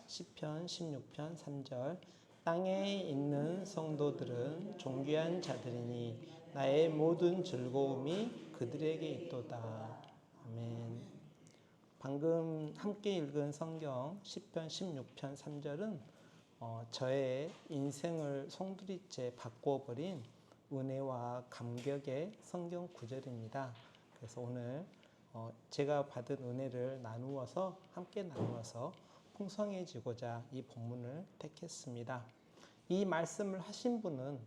시편 16편 3절. 땅에 있는 성도들은 존귀한 자들이니 나의 모든 즐거움이 그들에게 있도다. 아멘. 방금 함께 읽은 성경 시편 16편 3절은 저의 인생을 송두리째 바꿔버린 은혜와 감격의 성경 구절입니다. 그래서 오늘 제가 받은 은혜를 함께 나누어서 풍성해지고자 이 본문을 택했습니다. 이 말씀을 하신 분은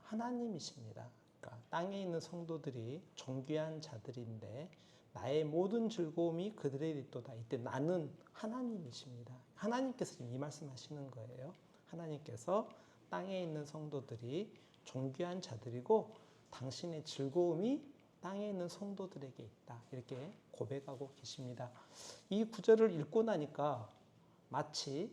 하나님이십니다. 그러니까 땅에 있는 성도들이 존귀한 자들인데 나의 모든 즐거움이 그들에게 있도다. 이때 나는 하나님이십니다. 하나님께서 이 말씀하시는 거예요. 하나님께서 땅에 있는 성도들이 존귀한 자들이고 당신의 즐거움이 땅에 있는 성도들에게 있다. 이렇게 고백하고 계십니다. 이 구절을 읽고 나니까 마치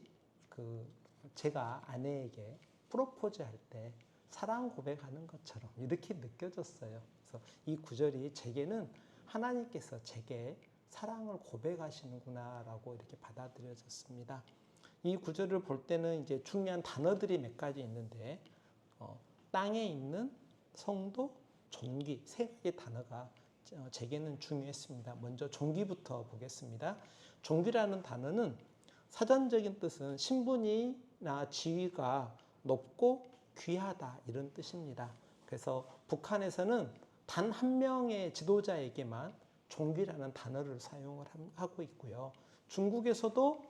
제가 아내에게 프로포즈 할 때 사랑 고백하는 것처럼 이렇게 느껴졌어요. 그래서 이 구절이 제게는 하나님께서 제게 사랑을 고백하시는구나라고 이렇게 받아들여졌습니다. 이 구절을 볼 때는 이제 중요한 단어들이 몇 가지 있는데 땅에 있는 성도, 존귀 세 개의 단어가 제게는 중요했습니다. 먼저 존귀부터 보겠습니다. 존귀라는 단어는 사전적인 뜻은 신분이나 지위가 높고 귀하다 이런 뜻입니다. 그래서 북한에서는 단 한 명의 지도자에게만 존귀라는 단어를 사용을 하고 있고요. 중국에서도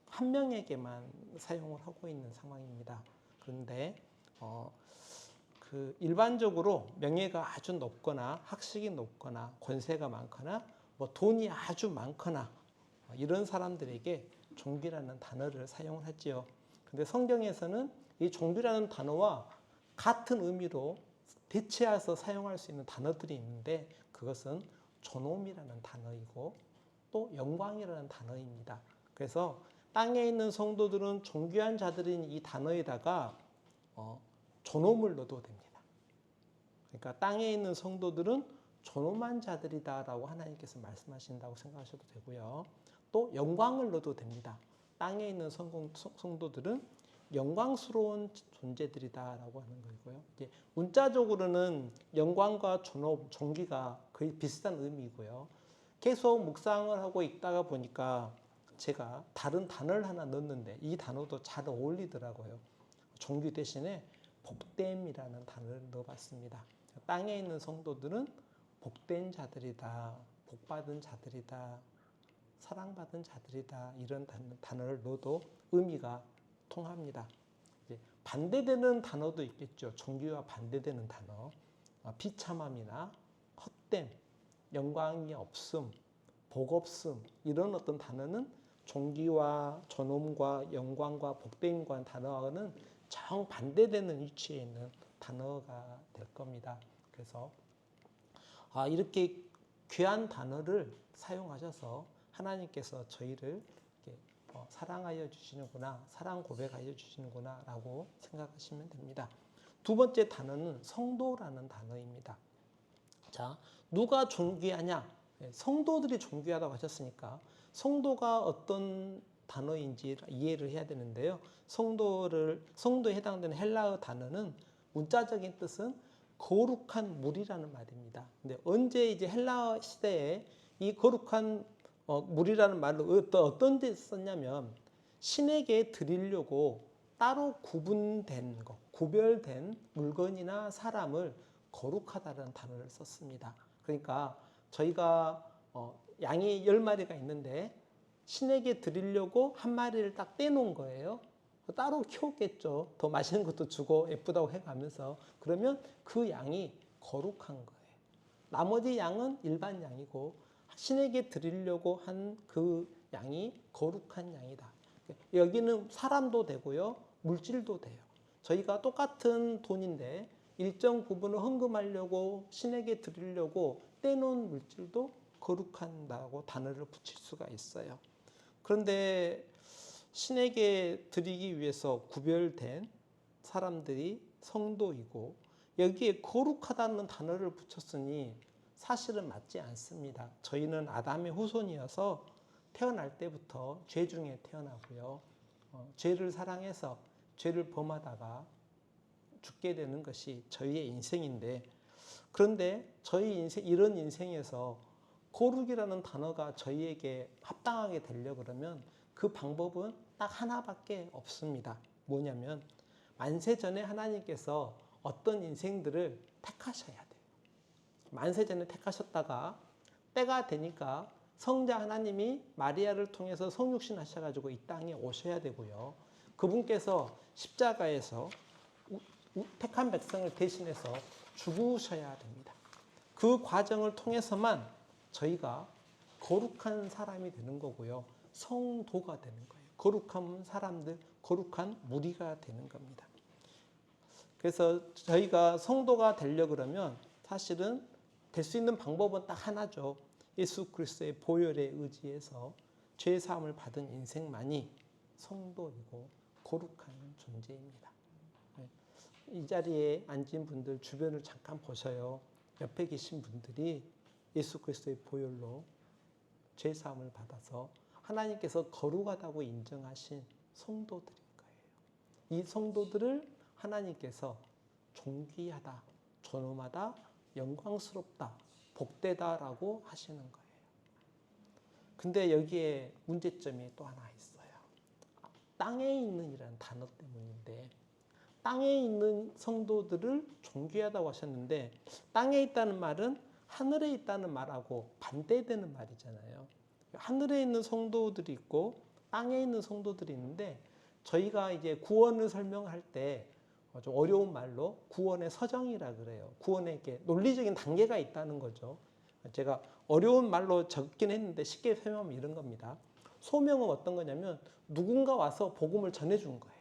한 명에게만 사용을 하고 있는 상황입니다. 그런데 일반적으로 명예가 아주 높거나 학식이 높거나 권세가 많거나 돈이 아주 많거나 이런 사람들에게 존귀라는 단어를 사용을 하지요. 근데 성경에서는 이 존귀라는 단어와 같은 의미로 대체해서 사용할 수 있는 단어들이 있는데 그것은 존엄이라는 단어이고 또 영광이라는 단어입니다. 그래서 땅에 있는 성도들은 존귀한 자들인 이 단어에다가 존엄을 넣어도 됩니다. 그러니까 땅에 있는 성도들은 존엄한 자들이다라고 하나님께서 말씀하신다고 생각하셔도 되고요. 또 영광을 넣어도 됩니다. 땅에 있는 성도들은 영광스러운 존재들이다라고 하는 거고요. 이제 문자적으로는 영광과 존엄, 존귀가 거의 비슷한 의미이고요. 계속 묵상을 하고 있다가 보니까 제가 다른 단어를 하나 넣었는데 이 단어도 잘 어울리더라고요. 존귀 대신에 복됨이라는 단어를 넣어봤습니다. 땅에 있는 성도들은 복된 자들이다, 복받은 자들이다, 사랑받은 자들이다 이런 단어를 넣어도 의미가 통합니다. 이제 반대되는 단어도 있겠죠. 존귀와 반대되는 단어, 비참함이나 헛됨, 영광이 없음, 복 없음 이런 어떤 단어는 존귀와 존엄과 영광과 복됨과 단어와는 정반대되는 위치에 있는 단어가 될 겁니다. 그래서 이렇게 귀한 단어를 사용하셔서 하나님께서 저희를 이렇게 사랑하여 주시는구나, 사랑 고백하여 주시는구나 라고 생각하시면 됩니다. 두 번째 단어는 성도라는 단어입니다. 자, 누가 존귀하냐? 성도들이 존귀하다고 하셨으니까 성도가 어떤 단어인지 이해를 해야 되는데요. 성도에 해당되는 헬라어 단어는 문자적인 뜻은 거룩한 물이라는 말입니다. 근데 언제 이제 헬라 시대에 이 거룩한 물이라는 말을 어떤 데 썼냐면 신에게 드리려고 따로 구분된 것, 구별된 물건이나 사람을 거룩하다는 단어를 썼습니다. 그러니까 저희가 양이 10마리가 있는데 신에게 드리려고 한 마리를 딱 떼놓은 거예요. 따로 키웠겠죠. 더 맛있는 것도 주고 예쁘다고 해가면서. 그러면 그 양이 거룩한 거예요. 나머지 양은 일반 양이고 신에게 드리려고 한 그 양이 거룩한 양이다. 여기는 사람도 되고요. 물질도 돼요. 저희가 똑같은 돈인데 일정 부분을 헌금하려고 신에게 드리려고 떼놓은 물질도 거룩한다고 단어를 붙일 수가 있어요. 그런데 신에게 드리기 위해서 구별된 사람들이 성도이고 여기에 거룩하다는 단어를 붙였으니 사실은 맞지 않습니다. 저희는 아담의 후손이어서 태어날 때부터 죄 중에 태어나고요. 죄를 사랑해서 죄를 범하다가 죽게 되는 것이 저희의 인생인데, 그런데 저희 인생, 이런 인생에서 거룩이라는 단어가 저희에게 합당하게 되려고 그러면 그 방법은 딱 하나밖에 없습니다. 뭐냐면 만세 전에 하나님께서 어떤 인생들을 택하셔야 돼요. 만세 전에 택하셨다가 때가 되니까 성자 하나님이 마리아를 통해서 성육신 하셔가지고 이 땅에 오셔야 되고요. 그분께서 십자가에서 택한 백성을 대신해서 죽으셔야 됩니다. 그 과정을 통해서만 저희가 거룩한 사람이 되는 거고요. 성도가 되는 거예요. 거룩한 사람들, 거룩한 무리가 되는 겁니다. 그래서 저희가 성도가 되려 그러면 사실은 될 수 있는 방법은 딱 하나죠. 예수 그리스도의 보혈에 의지해서 죄 사함을 받은 인생만이 성도이고 거룩한 존재입니다. 이 자리에 앉은 분들 주변을 잠깐 보셔요. 옆에 계신 분들이 예수 그리스도의 보혈로 죄 사함을 받아서 하나님께서 거룩하다고 인정하신 성도들인 거예요. 이 성도들을 하나님께서 존귀하다, 존엄하다, 영광스럽다, 복되다라고 하시는 거예요. 근데 여기에 문제점이 또 하나 있어요. 땅에 있는이라는 단어 때문인데, 땅에 있는 성도들을 존귀하다고 하셨는데, 땅에 있다는 말은 하늘에 있다는 말하고 반대되는 말이잖아요. 하늘에 있는 성도들이 있고 땅에 있는 성도들이 있는데, 저희가 이제 구원을 설명할 때 좀 어려운 말로 구원의 서정이라 그래요. 구원에 이렇게 논리적인 단계가 있다는 거죠. 제가 어려운 말로 적긴 했는데 쉽게 설명하면 이런 겁니다. 소명은 어떤 거냐면 누군가 와서 복음을 전해준 거예요.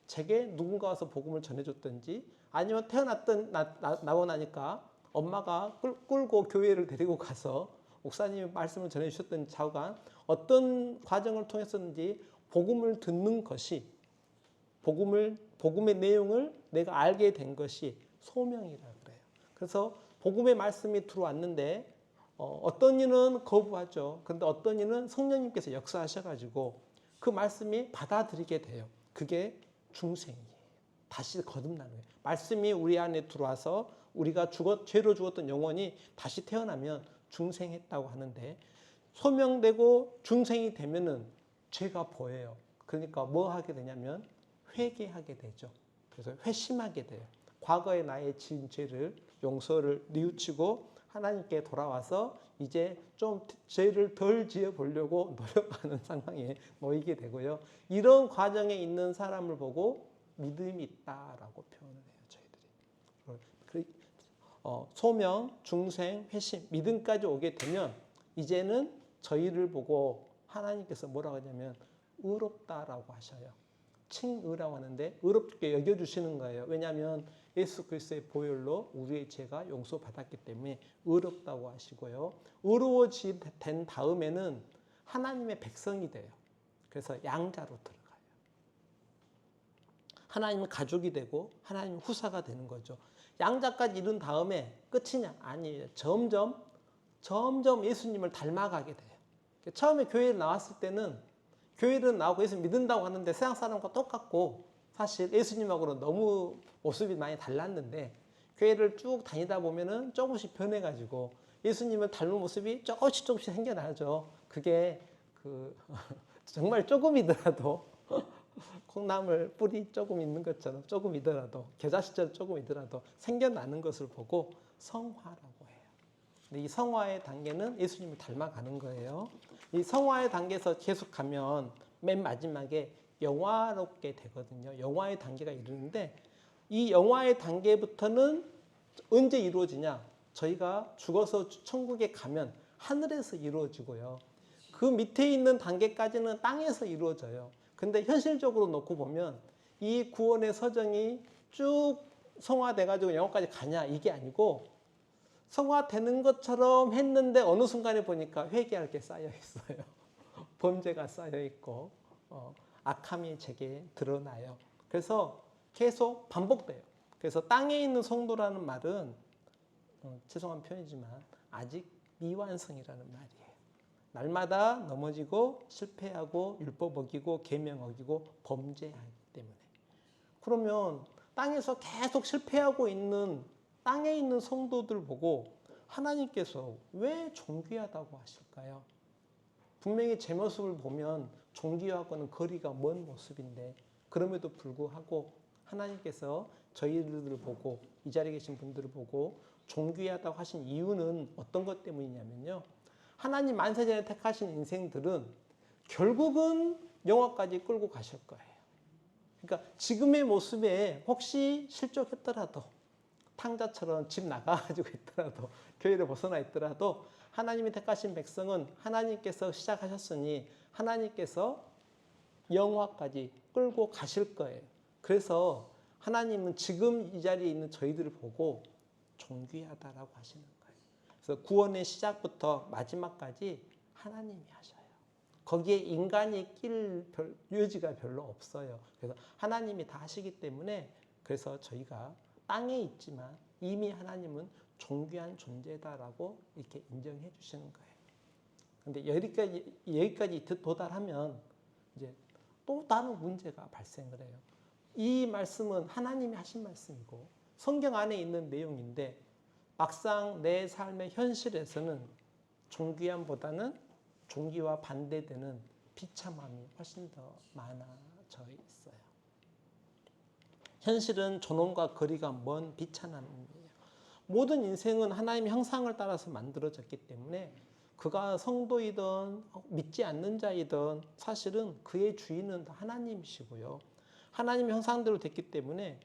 제게 누군가 와서 복음을 전해줬든지, 아니면 나고 나니까 엄마가 끌고 교회를 데리고 가서 목사님이 말씀을 전해주셨든지 좌우간 어떤 과정을 통해서든지 복음을 듣는 것이, 복음의 내용을 내가 알게 된 것이 소명이라 그래요. 그래서 복음의 말씀이 들어왔는데 어떤 이는 거부하죠. 그런데 어떤 이는 성령님께서 역사하셔가지고 그 말씀이 받아들이게 돼요. 그게 중생이에요. 다시 거듭나는 거예요. 말씀이 우리 안에 들어와서 우리가 죄로 죽었던 영혼이 다시 태어나면 중생했다고 하는데, 소명되고 중생이 되면은 죄가 보여요. 그러니까 뭐 하게 되냐면 회개하게 되죠. 그래서 회심하게 돼요. 과거의 나의 지은 죄를 용서를 뉘우치고 하나님께 돌아와서 이제 좀 죄를 덜 지어 보려고 노력하는 상황에 놓이게 되고요. 이런 과정에 있는 사람을 보고 믿음이 있다라고 표현을 해요, 저희들이. 소명, 중생, 회심, 믿음까지 오게 되면 이제는 저희를 보고 하나님께서 뭐라고 하냐면 의롭다라고 하셔요. 칭의라고 하는데 의롭게 여겨주시는 거예요. 왜냐하면 예수 그리스도의 보혈로 우리의 죄가 용서받았기 때문에 의롭다고 하시고요. 의로워진 다음에는 하나님의 백성이 돼요. 그래서 양자로 들어가요. 하나님은 가족이 되고 하나님 후사가 되는 거죠. 양자까지 이룬 다음에 끝이냐? 아니에요. 점점 예수님을 닮아가게 돼요. 처음에 교회에 나왔을 때는 교회는 나오고 예수 믿는다고 하는데 세상 사람과 똑같고 사실 예수님하고는 너무 모습이 많이 달랐는데, 교회를 쭉 다니다 보면은 조금씩 변해가지고 예수님을 닮은 모습이 조금씩 생겨나죠. 그게 정말 조금이더라도 콩나물 뿌리 조금 있는 것처럼 조금이더라도, 겨자씨처럼 조금이더라도 생겨나는 것을 보고 성화라고 해요. 근데 이 성화의 단계는 예수님을 닮아가는 거예요. 이 성화의 단계에서 계속 가면 맨 마지막에 영화롭게 되거든요. 영화의 단계가 이르는데, 이 영화의 단계부터는 언제 이루어지냐? 저희가 죽어서 천국에 가면 하늘에서 이루어지고요. 그 밑에 있는 단계까지는 땅에서 이루어져요. 근데 현실적으로 놓고 보면 이 구원의 서정이 쭉 성화돼가지고 영화까지 가냐? 이게 아니고, 성화되는 것처럼 했는데 어느 순간에 보니까 회개할 게 쌓여 있어요. 범죄가 쌓여 있고 악함이 제게 드러나요. 그래서 계속 반복돼요. 그래서 땅에 있는 성도라는 말은 죄송한 표현이지만 아직 미완성이라는 말이에요. 날마다 넘어지고 실패하고 율법 어기고 계명 어기고 범죄하기 때문에. 그러면 땅에서 계속 실패하고 있는 땅에 있는 성도들 보고 하나님께서 왜 존귀하다고 하실까요? 분명히 제 모습을 보면 존귀하고는 거리가 먼 모습인데 그럼에도 불구하고 하나님께서 저희들을 보고 이 자리에 계신 분들을 보고 존귀하다고 하신 이유는 어떤 것 때문이냐면요. 하나님 만세전에 택하신 인생들은 결국은 영화까지 끌고 가실 거예요. 그러니까 지금의 모습에 혹시 실족했더라도 탕자처럼 집 나가가지고 있더라도 교회를 벗어나 있더라도 하나님이 택하신 백성은 하나님께서 시작하셨으니 하나님께서 영화까지 끌고 가실 거예요. 그래서 하나님은 지금 이 자리에 있는 저희들을 보고 존귀하다라고 하시는 거예요. 그래서 구원의 시작부터 마지막까지 하나님이 하셔요. 거기에 인간이 낄 여지가 별로 없어요. 그래서 하나님이 다 하시기 때문에 그래서 저희가 땅에 있지만 이미 하나님은 존귀한 존재다라고 이렇게 인정해 주시는 거예요. 근데 여기까지 도달하면 이제 또 다른 문제가 발생을 해요. 이 말씀은 하나님이 하신 말씀이고 성경 안에 있는 내용인데 막상 내 삶의 현실에서는 존귀함보다는 존귀와 반대되는 비참함이 훨씬 더 많아져 있어요. 현실은 존엄과 거리가 먼 비참함이에요. 모든 인생은 하나님의 형상을 따라서 만들어졌기 때문에 그가 성도이든 믿지 않는 자이든 사실은 그의 주인은 하나님이시고요. 하나님의 형상대로 됐기 때문에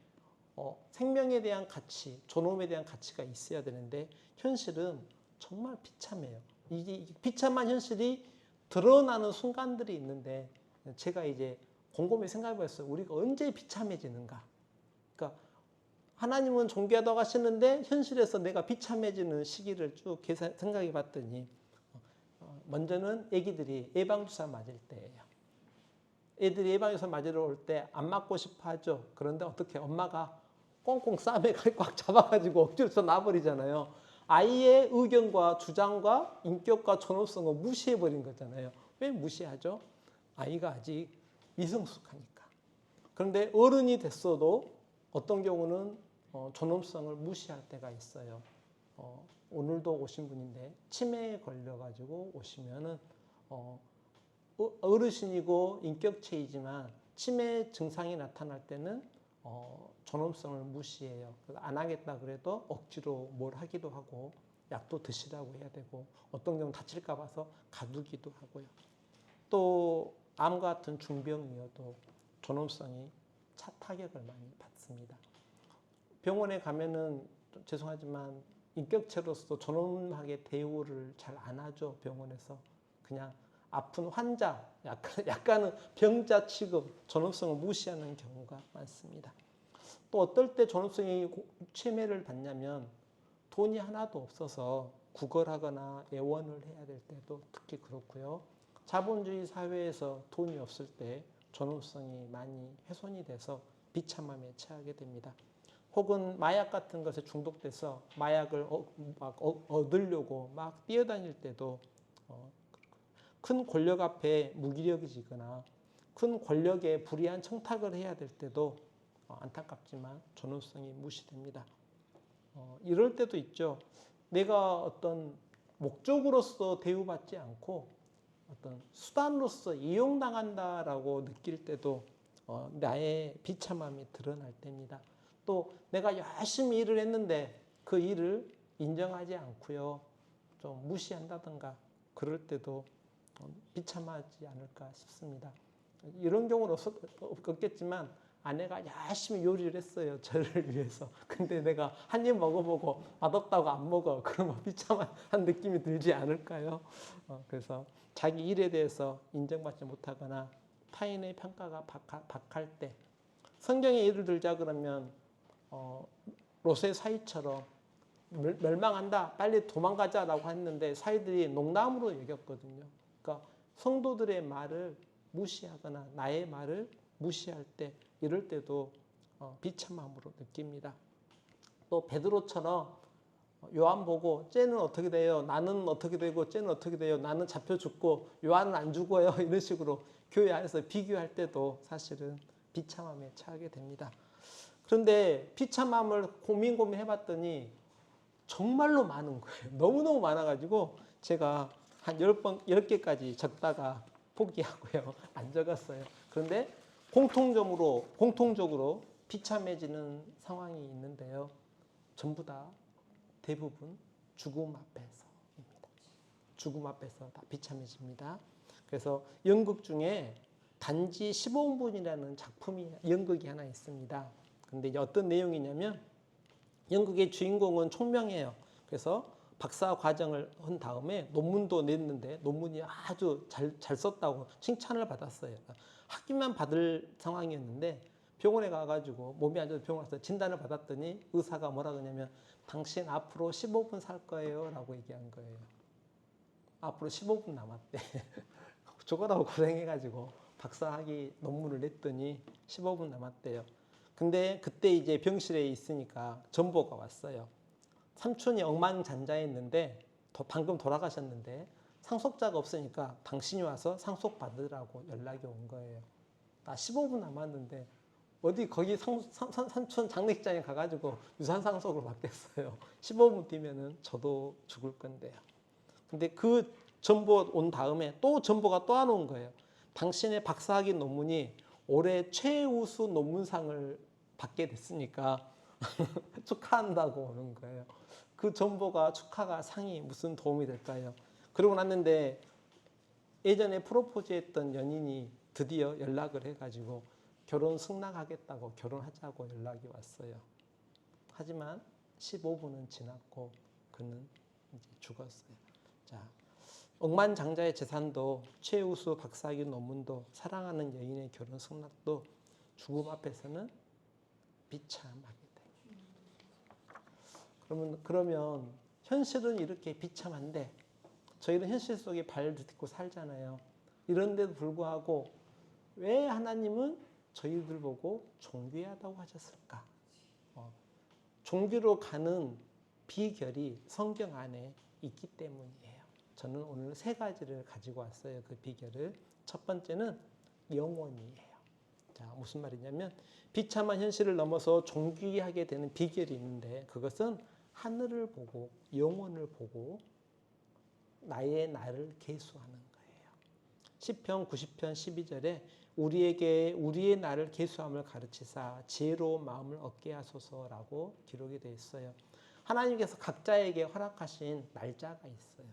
생명에 대한 가치, 존엄에 대한 가치가 있어야 되는데 현실은 정말 비참해요. 이 비참한 현실이 드러나는 순간들이 있는데 제가 이제 곰곰이 생각해봤어요. 우리가 언제 비참해지는가? 그러니까 하나님은 존귀하다고 하시는데 현실에서 내가 비참해지는 시기를 쭉 생각해 봤더니 먼저는 아기들이 예방주사 맞을 때예요. 애들이 예방주사 맞으러 올 때 안 맞고 싶어 하죠. 그런데 어떻게 엄마가 꽁꽁 싸매 꽉 잡아가지고 억지로 놔버리잖아요. 아이의 의견과 주장과 인격과 존엄성을 무시해버린 거잖아요. 왜 무시하죠? 아이가 아직 미성숙하니까. 그런데 어른이 됐어도 어떤 경우는 존엄성을 무시할 때가 있어요. 오늘도 오신 분인데 치매에 걸려가지고 오시면은 어르신이고 인격체이지만 치매 증상이 나타날 때는 존엄성을 무시해요. 안 하겠다 그래도 억지로 뭘 하기도 하고 약도 드시라고 해야 되고 어떤 경우 다칠까 봐서 가두기도 하고요. 또 암 같은 중병이어도 존엄성이 타격을 많이 받습니다. 병원에 가면은 죄송하지만 인격체로서 존엄하게 대우를 잘 안 하죠. 병원에서 그냥 아픈 환자, 약간은 병자 취급, 존엄성을 무시하는 경우가 많습니다. 또 어떨 때 존엄성이 침해를 받냐면 돈이 하나도 없어서 구걸하거나 애원을 해야 될 때도 특히 그렇고요. 자본주의 사회에서 돈이 없을 때 존엄성이 많이 훼손이 돼서 비참함에 처하게 됩니다. 혹은 마약 같은 것에 중독돼서 마약을 얻으려고 막 뛰어다닐 때도 큰 권력 앞에 무기력해지거나 큰 권력에 불이한 청탁을 해야 될 때도 안타깝지만 존엄성이 무시됩니다. 이럴 때도 있죠. 내가 어떤 목적으로서 대우받지 않고 어떤 수단으로서 이용당한다라고 느낄 때도 나의 비참함이 드러날 때입니다. 또 내가 열심히 일을 했는데 그 일을 인정하지 않고요. 좀 무시한다든가 그럴 때도 비참하지 않을까 싶습니다. 이런 경우는 없겠지만 아내가 열심히 요리를 했어요. 저를 위해서. 근데 내가 한 입 먹어보고 맛없다고 안 먹어. 그러면 비참한 느낌이 들지 않을까요? 그래서 자기 일에 대해서 인정받지 못하거나 타인의 평가가 박할 때 성경에 예를 들자 그러면 롯의 사위처럼 멸망한다. 빨리 도망가자라고 했는데 사위들이 농담으로 여겼거든요. 그러니까 성도들의 말을 무시하거나 나의 말을 무시할 때 이럴 때도 비참함으로 느낍니다. 또 베드로처럼 요한 보고 쟤는 어떻게 돼요? 나는 어떻게 되고 쟤는 어떻게 돼요? 나는 잡혀 죽고 요한은 안 죽어요. 이런 식으로 교회 안에서 비교할 때도 사실은 비참함에 처하게 됩니다. 그런데 비참함을 고민해봤더니 정말로 많은 거예요. 너무너무 많아가지고 제가 한 10개까지 적다가 포기하고요. 안 적었어요. 그런데 공통적으로 비참해지는 상황이 있는데요. 전부 다 대부분 죽음 앞에서입니다. 죽음 앞에서 다 비참해집니다. 그래서 연극 중에 단지 15분이라는 연극이 하나 있습니다. 근데 어떤 내용이냐면 연극의 주인공은 총명해요. 그래서 박사 과정을 한 다음에 논문도 냈는데 논문이 아주 잘 썼다고 칭찬을 받았어요. 학위만 받을 상황이었는데 병원에 가가지고 몸이 안 좋아서 병원에 가서 진단을 받았더니 의사가 뭐라 그러냐면 당신 앞으로 15분 살 거예요 라고 얘기한 거예요. 앞으로 15분 남았대. 죽어라고 고생해가지고 박사학위 논문을 냈더니 15분 남았대요. 근데 그때 이제 병실에 있으니까 전보가 왔어요. 삼촌이 억만장자했는데 방금 돌아가셨는데 상속자가 없으니까 당신이 와서 상속 받으라고 연락이 온 거예요. 나 15분 남았는데 어디 거기 삼촌 장례식장에 가가지고 유산 상속을 받겠어요. 15분 뒤면은 저도 죽을 건데요. 근데 그 전보 온 다음에 또 전보가 또 안 온 거예요. 당신의 박사학위 논문이 올해 최우수 논문상을 받게 됐으니까 축하한다고 오는 거예요. 그 전보가 축하가 상이 무슨 도움이 될까요? 그러고 났는데 예전에 프로포즈했던 연인이 드디어 연락을 해가지고 결혼 승낙하겠다고 결혼하자고 연락이 왔어요. 하지만 15분은 지났고 그는 이제 죽었어요. 자, 억만장자의 재산도 최우수 박사학위 논문도 사랑하는 여인의 결혼 승낙도 죽음 앞에서는 비참하게 돼요. 그러면 현실은 이렇게 비참한데 저희는 현실 속에 발 딛고 살잖아요. 이런데도 불구하고 왜 하나님은 저희들 보고 존귀하다고 하셨을까? 존귀로 가는 비결이 성경 안에 있기 때문이에요. 저는 오늘 3가지를 가지고 왔어요. 그 비결을. 첫 번째는 영원이에요. 자, 무슨 말이냐면 비참한 현실을 넘어서 존귀하게 되는 비결이 있는데 그것은 하늘을 보고 영원을 보고 나를 계수하는 거예요. 시편 90편 12절에 우리에게 우리의 나를 계수함을 가르치사 지혜로운 마음을 얻게 하소서라고 기록이 되어 있어요. 하나님께서 각자에게 허락하신 날짜가 있어요.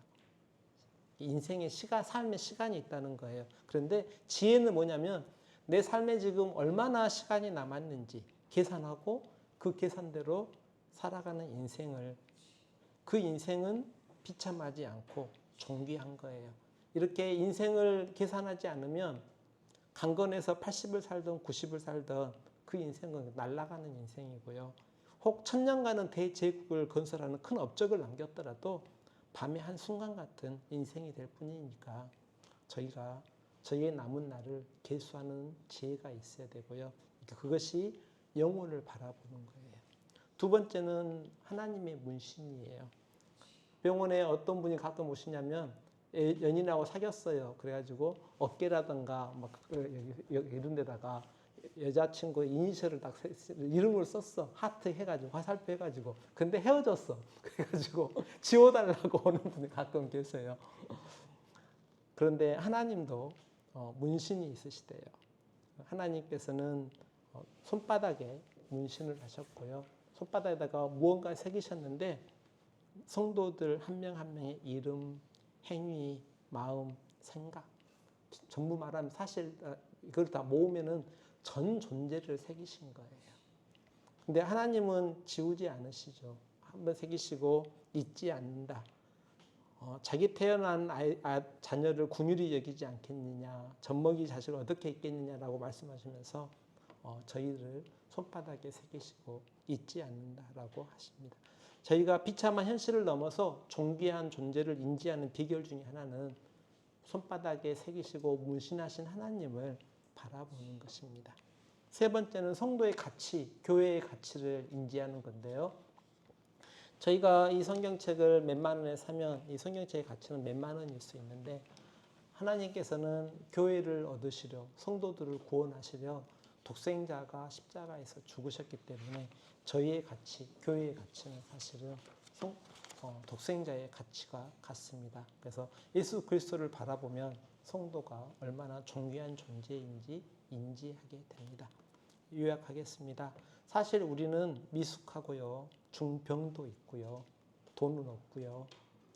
인생의 삶의 시간이 있다는 거예요. 그런데 지혜는 뭐냐면 내 삶에 지금 얼마나 시간이 남았는지 계산하고 그 계산대로 살아가는 인생을 그 인생은 비참하지 않고 존귀한 거예요. 이렇게 인생을 계산하지 않으면 강건해서 80을 살든 90을 살든 그 인생은 날아가는 인생이고요. 혹 천년간은 대제국을 건설하는 큰 업적을 남겼더라도 밤의 한순간 같은 인생이 될 뿐이니까 저희가 저희의 남은 날을 계수하는 지혜가 있어야 되고요. 그것이 영혼을 바라보는 거예요. 두 번째는 하나님의 문신이에요. 병원에 어떤 분이 가끔 오시냐면 연인하고 사귀었어요. 그래가지고 어깨라든가 막 이런 데다가 여자친구 이니셜을 딱 이름을 썼어. 하트 해가지고 화살표 해가지고. 근데 헤어졌어. 그래가지고 지워달라고 오는 분이 가끔 계세요. 그런데 하나님도 문신이 있으시대요. 하나님께서는 손바닥에 문신을 하셨고요. 손바닥에다가 무언가 새기셨는데 성도들 한 명 한 명의 이름, 행위, 마음, 생각 전부 말하면 사실 이걸 다 모으면은 전 존재를 새기신 거예요. 근데 하나님은 지우지 않으시죠. 한번 새기시고 잊지 않는다. 자기 태어난 자녀를 긍휼히 여기지 않겠느냐, 젖먹이 자식을 어떻게 있겠느냐라고 말씀하시면서 저희를 손바닥에 새기시고 잊지 않는다라고 하십니다. 저희가 비참한 현실을 넘어서 존귀한 존재를 인지하는 비결 중에 하나는 손바닥에 새기시고 문신하신 하나님을 바라보는 것입니다. 세 번째는 성도의 가치, 교회의 가치를 인지하는 건데요. 저희가 이 성경책을 몇만 원에 사면 이 성경책의 가치는 몇만 원일 수 있는데 하나님께서는 교회를 얻으시려 성도들을 구원하시려 독생자가 십자가에서 죽으셨기 때문에 저희의 가치, 교회의 가치는 사실은 독생자의 가치가 같습니다. 그래서 예수 그리스도를 바라보면 성도가 얼마나 존귀한 존재인지 인지하게 됩니다. 요약하겠습니다. 사실 우리는 미숙하고요, 중병도 있고요, 돈은 없고요,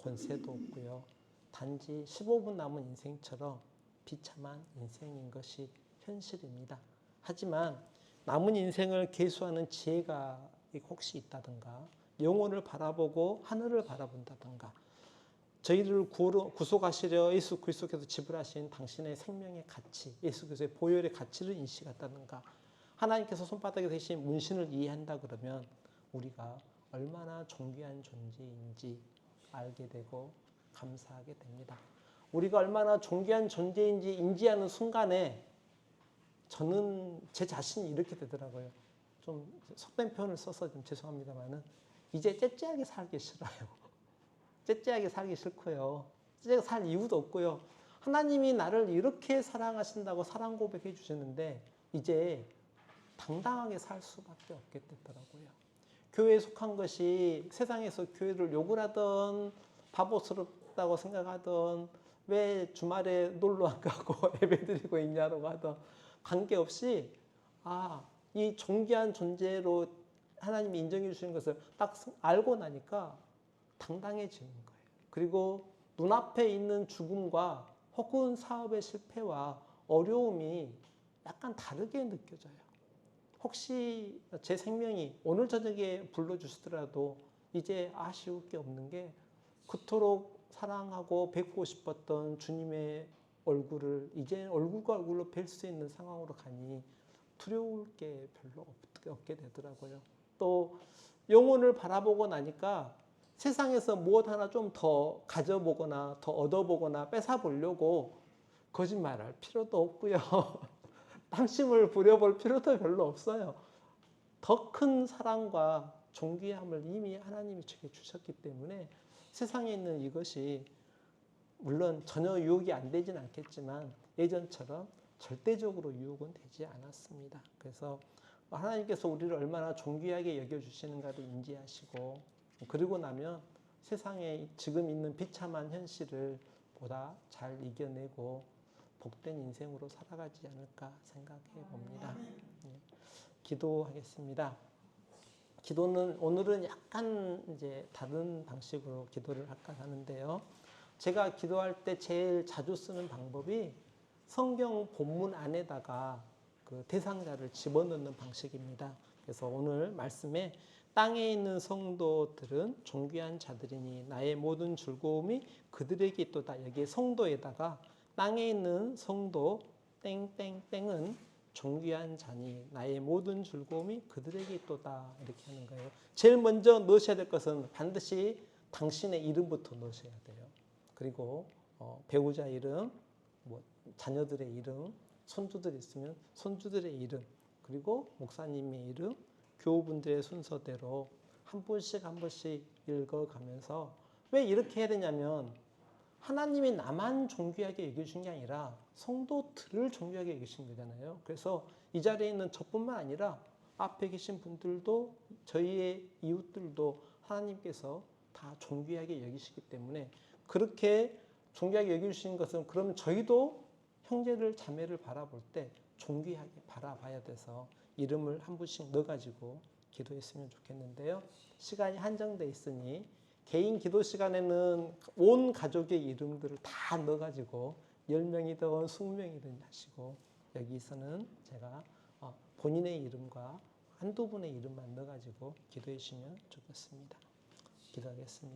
권세도 없고요, 단지 15분 남은 인생처럼 비참한 인생인 것이 현실입니다. 하지만 남은 인생을 계수하는 지혜가 혹시 있다든가 영혼을 바라보고 하늘을 바라본다든가 저희를 구속하시려 예수 그리스도께서 지불하신 당신의 생명의 가치, 예수 그리스도의 보혈의 가치를 인식한다든가 하나님께서 손바닥에 대신 문신을 이해한다 그러면 우리가 얼마나 존귀한 존재인지 알게 되고 감사하게 됩니다. 우리가 얼마나 존귀한 존재인지 인지하는 순간에 저는 제 자신이 이렇게 되더라고요. 좀 속된 표현을 써서 좀 죄송합니다만은 이제 째째하게 살기 싫어요. 째째하게 살기 싫고요. 째째하게 살 이유도 없고요. 하나님이 나를 이렇게 사랑하신다고 사랑 고백해 주셨는데 이제 당당하게 살 수밖에 없게 되더라고요. 교회에 속한 것이 세상에서 교회를 욕을 하던 바보스럽다고 생각하던 왜 주말에 놀러 안 가고 예배드리고 있냐고 하던 관계없이 이 존귀한 존재로 하나님이 인정해 주시는 것을 딱 알고 나니까 당당해지는 거예요. 그리고 눈앞에 있는 죽음과 혹은 사업의 실패와 어려움이 약간 다르게 느껴져요. 혹시 제 생명이 오늘 저녁에 불러주시더라도 이제 아쉬울 게 없는 게 그토록 사랑하고 뵙고 싶었던 주님의 얼굴을 이제 얼굴과 얼굴로 뵐 수 있는 상황으로 가니 두려울 게 별로 없게 되더라고요. 또 영혼을 바라보고 나니까 세상에서 무엇 하나 좀 더 가져보거나 더 얻어보거나 뺏어보려고 거짓말할 필요도 없고요. 탐심을 부려볼 필요도 별로 없어요. 더 큰 사랑과 존귀함을 이미 하나님이 저에게 주셨기 때문에 세상에 있는 이것이 물론 전혀 유혹이 안 되진 않겠지만 예전처럼 절대적으로 유혹은 되지 않았습니다. 그래서 하나님께서 우리를 얼마나 존귀하게 여겨주시는가를 인지하시고 그리고 나면 세상에 지금 있는 비참한 현실을 보다 잘 이겨내고 복된 인생으로 살아가지 않을까 생각해 봅니다. 기도하겠습니다. 기도는 오늘은 약간 이제 다른 방식으로 기도를 할까 하는데요. 제가 기도할 때 제일 자주 쓰는 방법이 성경 본문 안에다가 그 대상자를 집어넣는 방식입니다. 그래서 오늘 말씀에 땅에 있는 성도들은 존귀한 자들이니 나의 모든 즐거움이 그들에게 있도다. 여기에 성도에다가 땅에 있는 성도 땡땡땡은 존귀한 자니 나의 모든 즐거움이 그들에게 있도다. 이렇게 하는 거예요. 제일 먼저 넣으셔야 될 것은 반드시 당신의 이름부터 넣으셔야 돼요. 그리고 배우자 이름, 자녀들의 이름, 손주들 있으면 손주들의 이름, 그리고 목사님의 이름, 교우분들의 순서대로 한 분씩 한 분씩 읽어가면서 왜 이렇게 해야 되냐면 하나님이 나만 존귀하게 여겨주신 게 아니라 성도들을 존귀하게 여기신 거잖아요. 그래서 이 자리에 있는 저뿐만 아니라 앞에 계신 분들도 저희의 이웃들도 하나님께서 다 존귀하게 여기시기 때문에 그렇게 존귀하게 여기주신 것은 그러면 저희도 형제를 자매를 바라볼 때 존귀하게 바라봐야 돼서 이름을 한 분씩 넣어가지고 기도했으면 좋겠는데요. 시간이 한정돼 있으니 개인 기도 시간에는 온 가족의 이름들을 다 넣어가지고 10명이든 20명이든 하시고 여기서는 제가 본인의 이름과 한두 분의 이름만 넣어가지고 기도해 주시면 좋겠습니다. 기도하겠습니다.